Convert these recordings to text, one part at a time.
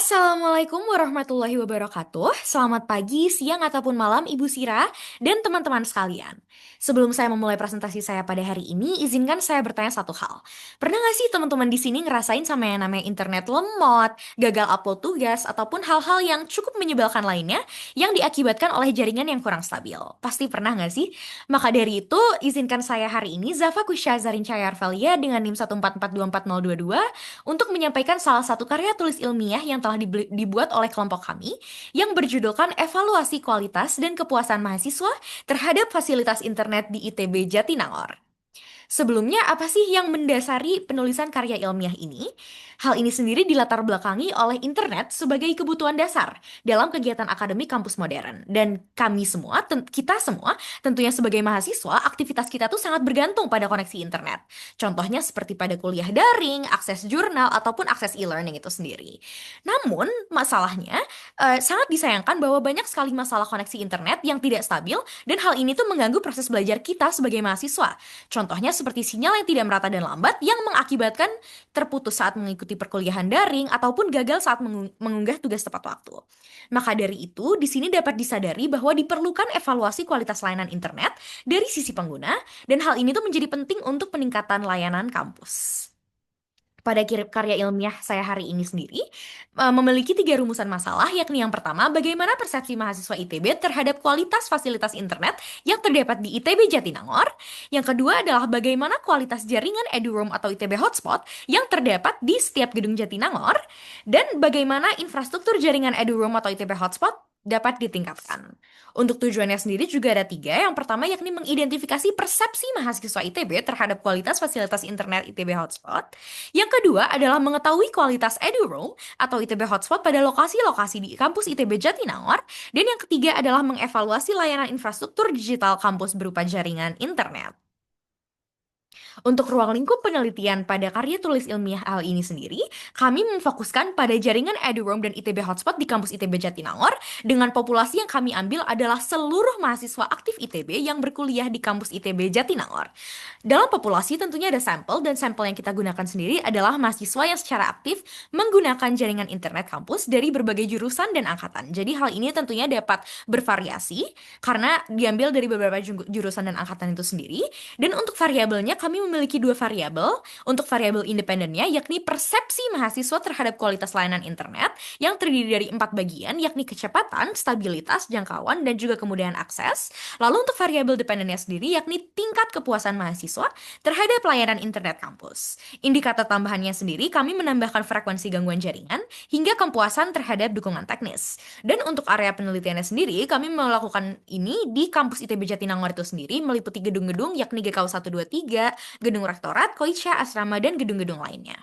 Assalamualaikum warahmatullahi wabarakatuh. Selamat pagi, siang, ataupun malam Ibu Sira dan teman-teman sekalian. Sebelum saya memulai presentasi saya pada hari ini, izinkan saya bertanya satu hal. Pernah nggak sih teman-teman di sini ngerasain sama yang namanya internet lemot, gagal upload tugas, ataupun hal-hal yang cukup menyebalkan lainnya yang diakibatkan oleh jaringan yang kurang stabil? Pasti pernah nggak sih? Maka dari itu, izinkan saya hari ini, Zafa Kusya Zarin Cahayarvalia dengan NIM 144242022 untuk menyampaikan salah satu karya tulis ilmiah yang telah dibuat oleh kelompok kami yang berjudulkan Evaluasi Kualitas dan Kepuasan Mahasiswa Terhadap Fasilitas Internet di ITB Jatinangor. Sebelumnya, apa sih yang mendasari penulisan karya ilmiah ini? Hal ini sendiri dilatar belakangi oleh internet sebagai kebutuhan dasar dalam kegiatan akademik kampus modern. Dan kami semua, kita semua, tentunya sebagai mahasiswa, aktivitas kita tuh sangat bergantung pada koneksi internet. Contohnya seperti pada kuliah daring, akses jurnal, ataupun akses e-learning itu sendiri. Namun, masalahnya, sangat disayangkan bahwa banyak sekali masalah koneksi internet yang tidak stabil dan hal ini tuh mengganggu proses belajar kita sebagai mahasiswa. Contohnya seperti sinyal yang tidak merata dan lambat yang mengakibatkan terputus saat mengikuti perkuliahan daring ataupun gagal saat mengunggah tugas tepat waktu. Maka dari itu, di sini dapat disadari bahwa diperlukan evaluasi kualitas layanan internet dari sisi pengguna dan hal ini tuh menjadi penting untuk peningkatan layanan kampus. Pada karya ilmiah saya hari ini sendiri, memiliki tiga rumusan masalah, yakni yang pertama, bagaimana persepsi mahasiswa ITB terhadap kualitas fasilitas internet yang terdapat di ITB Jatinangor. Yang kedua adalah bagaimana kualitas jaringan EduRoam atau ITB Hotspot yang terdapat di setiap gedung Jatinangor. Dan bagaimana infrastruktur jaringan EduRoam atau ITB Hotspot dapat ditingkatkan. Untuk tujuannya sendiri juga ada tiga. Yang pertama yakni mengidentifikasi persepsi mahasiswa ITB terhadap kualitas fasilitas internet ITB Hotspot. Yang kedua adalah mengetahui kualitas EduRoam atau ITB Hotspot pada lokasi-lokasi di kampus ITB Jatinangor. Dan yang ketiga adalah mengevaluasi layanan infrastruktur digital kampus berupa jaringan internet. Untuk ruang lingkup penelitian pada karya tulis ilmiah hal ini sendiri, kami memfokuskan pada jaringan EduRoam dan ITB Hotspot di kampus ITB Jatinangor dengan populasi yang kami ambil adalah seluruh mahasiswa aktif ITB yang berkuliah di kampus ITB Jatinangor. Dalam populasi tentunya ada sampel dan sampel yang kita gunakan sendiri adalah mahasiswa yang secara aktif menggunakan jaringan internet kampus dari berbagai jurusan dan angkatan. Jadi hal ini tentunya dapat bervariasi karena diambil dari beberapa jurusan dan angkatan itu sendiri. Dan untuk variabelnya kami memiliki dua variabel. Untuk variabel independennya yakni persepsi mahasiswa terhadap kualitas layanan internet yang terdiri dari 4 bagian yakni kecepatan, stabilitas, jangkauan, dan juga kemudahan akses. Lalu untuk variabel dependennya sendiri yakni tingkat kepuasan mahasiswa terhadap layanan internet kampus. Indikator tambahannya sendiri kami menambahkan frekuensi gangguan jaringan hingga kepuasan terhadap dukungan teknis. Dan untuk area penelitiannya sendiri kami melakukan ini di kampus ITB Jatinangor itu sendiri meliputi gedung-gedung yakni GKU 123, gedung rektorat, koica, asrama, dan gedung-gedung lainnya.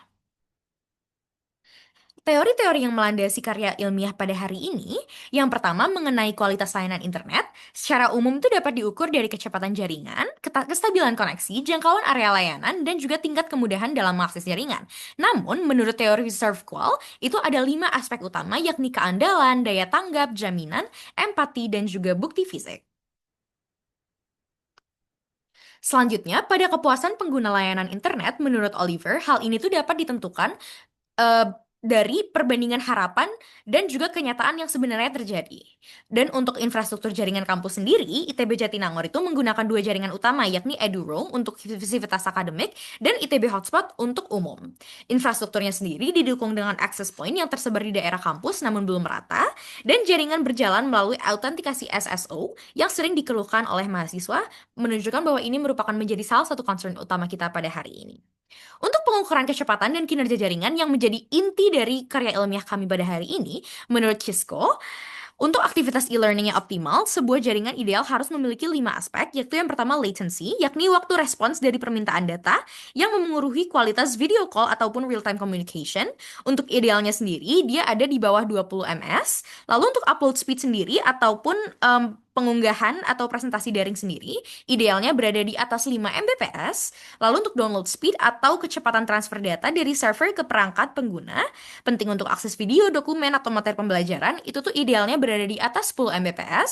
Teori-teori yang melandasi karya ilmiah pada hari ini, yang pertama mengenai kualitas layanan internet, secara umum itu dapat diukur dari kecepatan jaringan, kestabilan koneksi, jangkauan area layanan, dan juga tingkat kemudahan dalam mengakses jaringan. Namun, menurut teori ServeQual, itu ada 5 aspek utama yakni keandalan, daya tanggap, jaminan, empati, dan juga bukti fisik. Selanjutnya, pada kepuasan pengguna layanan internet, menurut Oliver, hal ini tuh dapat ditentukan eh, dari perbandingan harapan dan juga kenyataan yang sebenarnya terjadi. Dan untuk infrastruktur jaringan kampus sendiri, ITB Jatinangor itu menggunakan dua jaringan utama, yakni EduRoam untuk aktivitas akademik dan ITB Hotspot untuk umum. Infrastrukturnya sendiri didukung dengan access point yang tersebar di daerah kampus namun belum merata, dan jaringan berjalan melalui autentikasi SSO yang sering dikeluhkan oleh mahasiswa, menunjukkan bahwa ini merupakan menjadi salah satu concern utama kita pada hari ini. Untuk pengukuran kecepatan dan kinerja jaringan yang menjadi inti dari karya ilmiah kami pada hari ini, menurut Cisco, untuk aktivitas e-learning yang optimal, sebuah jaringan ideal harus memiliki 5 aspek, yaitu yang pertama latency, yakni waktu respons dari permintaan data yang memengaruhi kualitas video call ataupun real-time communication. Untuk idealnya sendiri, dia ada di bawah 20 ms. Lalu untuk upload speed sendiri ataupun pengunggahan atau presentasi daring sendiri, idealnya berada di atas 5 Mbps. Lalu untuk download speed atau kecepatan transfer data dari server ke perangkat pengguna, penting untuk akses video, dokumen, atau materi pembelajaran, itu tuh idealnya berada di atas 10 Mbps.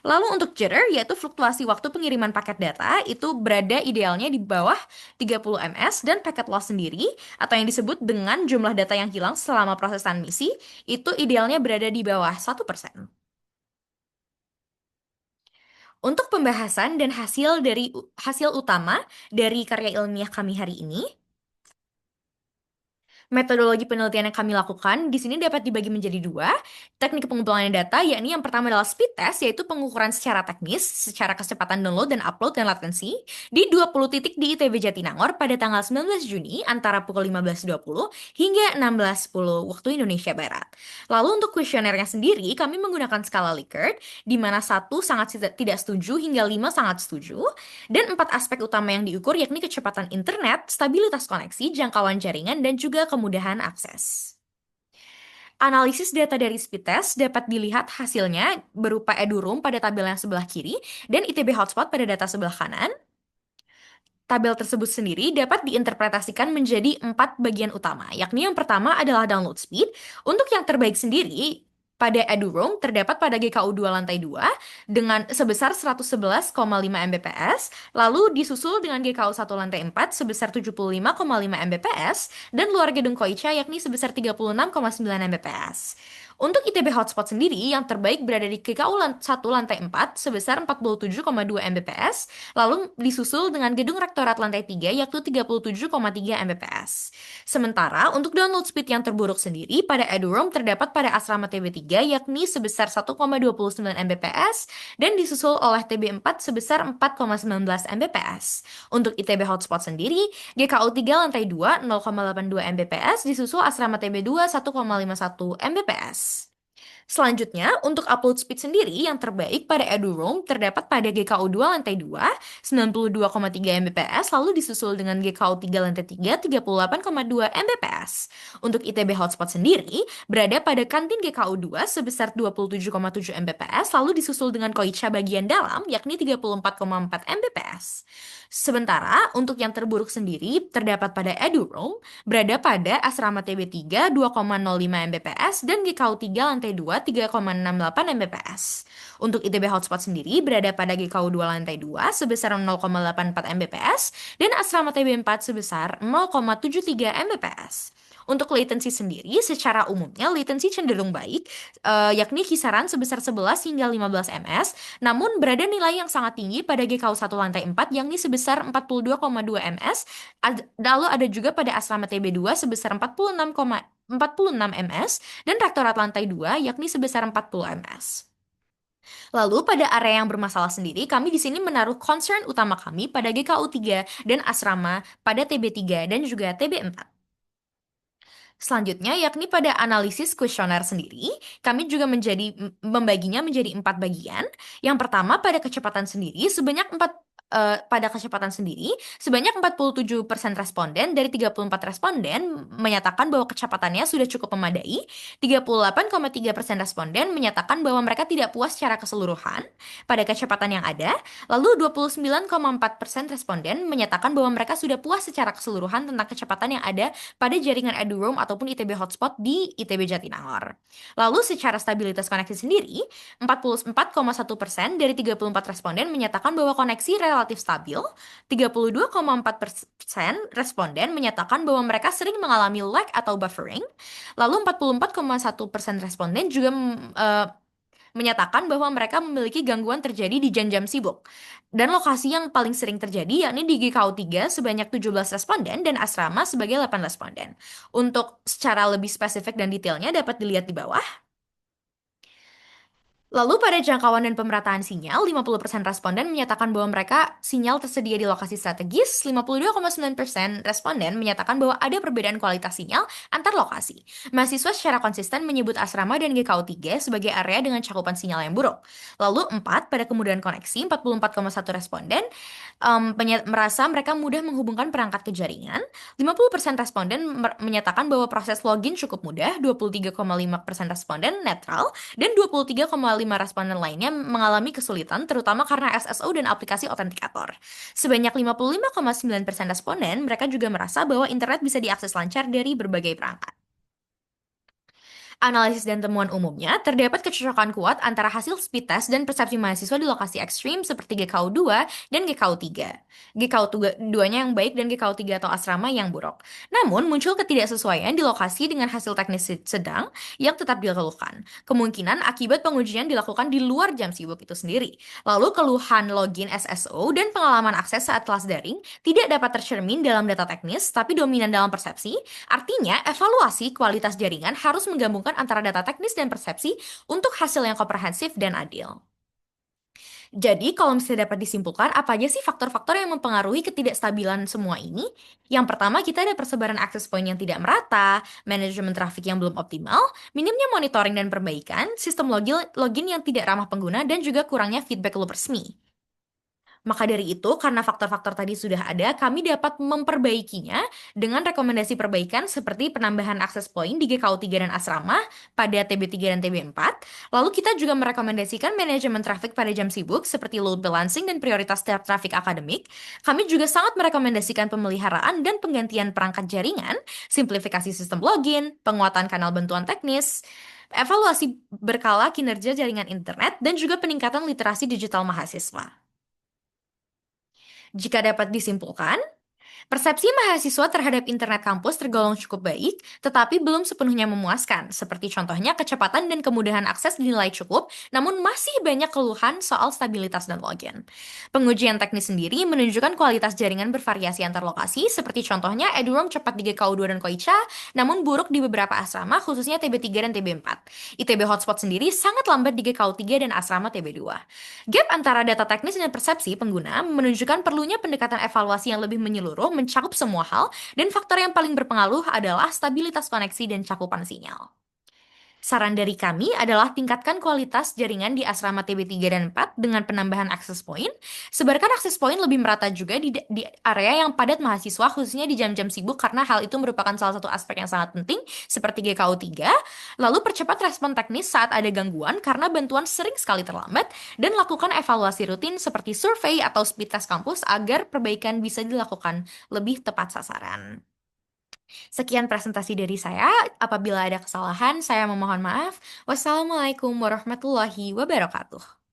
Lalu untuk jitter, yaitu fluktuasi waktu pengiriman paket data, itu berada idealnya di bawah 30 ms, dan paket loss sendiri, atau yang disebut dengan jumlah data yang hilang selama proses transmisi, itu idealnya berada di bawah 1%. Untuk pembahasan dan hasil utama dari karya ilmiah kami hari ini, metodologi penelitian yang kami lakukan di sini dapat dibagi menjadi dua. Teknik pengumpulan data, yakni yang pertama adalah speed test, yaitu pengukuran secara teknis, secara kecepatan download dan upload dan latensi, di 20 titik di ITB Jatinangor pada tanggal 19 Juni antara pukul 15.20 hingga 16.10 waktu Indonesia Barat. Lalu untuk kuesionernya sendiri, kami menggunakan skala Likert, di mana 1 sangat tidak setuju hingga 5 sangat setuju, dan 4 aspek utama yang diukur yakni kecepatan internet, stabilitas koneksi, jangkauan jaringan, dan juga kemudahan akses. Analisis data dari speed test dapat dilihat hasilnya berupa eduroam pada tabel yang sebelah kiri dan ITB hotspot pada data sebelah kanan. Tabel tersebut sendiri dapat diinterpretasikan menjadi 4 bagian utama, yakni yang pertama adalah download speed. Untuk yang terbaik sendiri, pada eduroam terdapat pada GKU 2 lantai 2 dengan sebesar 111,5 Mbps, lalu disusul dengan GKU 1 lantai 4 sebesar 75,5 Mbps, dan luar gedung Koicha yakni sebesar 36,9 Mbps. Untuk ITB hotspot sendiri, yang terbaik berada di GKU 1 lantai 4 sebesar 47,2 Mbps, lalu disusul dengan gedung rektorat lantai 3 yaitu 37,3 Mbps. Sementara untuk download speed yang terburuk sendiri pada eduroam terdapat pada asrama TB3 yakni sebesar 1,29 Mbps dan disusul oleh TB4 sebesar 4,19 Mbps. Untuk ITB hotspot sendiri, GKU 3 lantai 2 0,82 Mbps disusul asrama TB2 1,51 Mbps. Selanjutnya, untuk upload speed sendiri yang terbaik pada eduroam terdapat pada GKU 2 lantai 2, 92,3 Mbps, lalu disusul dengan GKU 3 lantai 3, 38,2 Mbps. Untuk ITB hotspot sendiri, berada pada kantin GKU 2 sebesar 27,7 Mbps, lalu disusul dengan Koicha bagian dalam, yakni 34,4 Mbps. Sementara, untuk yang terburuk sendiri, terdapat pada eduroam, berada pada asrama TB3 2,05 Mbps dan GKU 3 lantai 2 3,68 Mbps. Untuk ITB hotspot sendiri berada pada GKU 2 lantai 2 sebesar 0,84 Mbps dan asrama TB4 sebesar 0,73 Mbps. Untuk latency sendiri, secara umumnya latency cenderung baik, yakni kisaran sebesar 11 hingga 15 ms, namun berada nilai yang sangat tinggi pada GKU 1 lantai 4 yakni sebesar 42,2 ms, lalu ada juga pada asrama TB2 sebesar 46 ms, dan rektorat lantai 2 yakni sebesar 40 ms. Lalu pada area yang bermasalah sendiri, kami di sini menaruh concern utama kami pada GKU 3 dan asrama pada TB3 dan juga TB4. Selanjutnya, yakni pada analisis kuesioner sendiri, kami juga membaginya menjadi 4 bagian. Yang pertama, pada kecepatan sendiri, pada kecepatan sendiri, sebanyak 47% responden dari 34 responden menyatakan bahwa kecepatannya sudah cukup memadai, 38,3% responden menyatakan bahwa mereka tidak puas secara keseluruhan pada kecepatan yang ada, lalu 29,4% responden menyatakan bahwa mereka sudah puas secara keseluruhan tentang kecepatan yang ada pada jaringan eduroam ataupun ITB hotspot di ITB Jatinangor. Lalu secara stabilitas koneksi sendiri, 44,1% dari 34 responden menyatakan bahwa koneksi relatif stabil, 32,4% responden menyatakan bahwa mereka sering mengalami lag atau buffering, lalu 44,1% responden juga menyatakan bahwa mereka memiliki gangguan terjadi di jam-jam sibuk. Dan lokasi yang paling sering terjadi yakni di GKU 3 sebanyak 17 responden dan asrama sebagai 8 responden. Untuk secara lebih spesifik dan detailnya dapat dilihat di bawah. Lalu pada jangkauan dan pemerataan sinyal, 50% responden menyatakan bahwa mereka sinyal tersedia di lokasi strategis, 52,9% responden menyatakan bahwa ada perbedaan kualitas sinyal antar lokasi. Mahasiswa secara konsisten menyebut asrama dan GKU 3 sebagai area dengan cakupan sinyal yang buruk. Lalu 4, pada kemudahan koneksi, 44,1 responden merasa mereka mudah menghubungkan perangkat ke jaringan, 50% responden menyatakan bahwa proses login cukup mudah, 23,5% responden netral, dan 23,5% 5 responden lainnya mengalami kesulitan, terutama karena SSO dan aplikasi otentikator. Sebanyak 55,9% responden, mereka juga merasa bahwa internet bisa diakses lancar dari berbagai perangkat. Analisis dan temuan umumnya, terdapat kecocokan kuat antara hasil speed test dan persepsi mahasiswa di lokasi ekstrim seperti GKU 2 dan GKU 3. GKU 2-nya yang baik dan GKU 3 atau asrama yang buruk. Namun, muncul ketidaksesuaian di lokasi dengan hasil teknis sedang yang tetap dikeluhkan. Kemungkinan akibat pengujian dilakukan di luar jam sibuk itu sendiri. Lalu, keluhan login SSO dan pengalaman akses saat kelas daring tidak dapat tercermin dalam data teknis, tapi dominan dalam persepsi. Artinya, evaluasi kualitas jaringan harus menggabungkan antara data teknis dan persepsi untuk hasil yang komprehensif dan adil. Jadi, kalau misalnya dapat disimpulkan, apa aja sih faktor-faktor yang mempengaruhi ketidakstabilan semua ini? Yang pertama, kita ada persebaran akses point yang tidak merata, manajemen traffic yang belum optimal, minimnya monitoring dan perbaikan, sistem login yang tidak ramah pengguna, dan juga kurangnya feedback loop resmi. Maka dari itu, karena faktor-faktor tadi sudah ada, kami dapat memperbaikinya dengan rekomendasi perbaikan seperti penambahan akses point di GKU 3 dan asrama pada TB 3 dan TB 4. Lalu kita juga merekomendasikan manajemen traffic pada jam sibuk seperti load balancing dan prioritas traffic akademik. Kami juga sangat merekomendasikan pemeliharaan dan penggantian perangkat jaringan, simplifikasi sistem login, penguatan kanal bantuan teknis, evaluasi berkala kinerja jaringan internet, dan juga peningkatan literasi digital mahasiswa. Jika dapat disimpulkan, persepsi mahasiswa terhadap internet kampus tergolong cukup baik, tetapi belum sepenuhnya memuaskan. Seperti contohnya kecepatan dan kemudahan akses dinilai cukup, namun masih banyak keluhan soal stabilitas dan login. Pengujian teknis sendiri menunjukkan kualitas jaringan bervariasi antar lokasi, seperti contohnya eduroam cepat di GKU 2 dan Koicha, namun buruk di beberapa asrama, khususnya TB 3 dan TB 4. ITB hotspot sendiri sangat lambat di GKU 3 dan asrama TB 2. Gap antara data teknis dan persepsi pengguna menunjukkan perlunya pendekatan evaluasi yang lebih menyeluruh, mencakup semua hal, dan faktor yang paling berpengaruh adalah stabilitas koneksi dan cakupan sinyal. Saran dari kami adalah tingkatkan kualitas jaringan di asrama TB 3 dan 4 dengan penambahan akses point. Sebarkan akses point lebih merata juga di area yang padat mahasiswa, khususnya di jam-jam sibuk, karena hal itu merupakan salah satu aspek yang sangat penting, seperti GKU 3. Lalu percepat respon teknis saat ada gangguan, karena bantuan sering sekali terlambat, dan lakukan evaluasi rutin seperti survei atau speed test kampus agar perbaikan bisa dilakukan lebih tepat sasaran. Sekian presentasi dari saya. Apabila ada kesalahan, saya memohon maaf. Wassalamualaikum warahmatullahi wabarakatuh.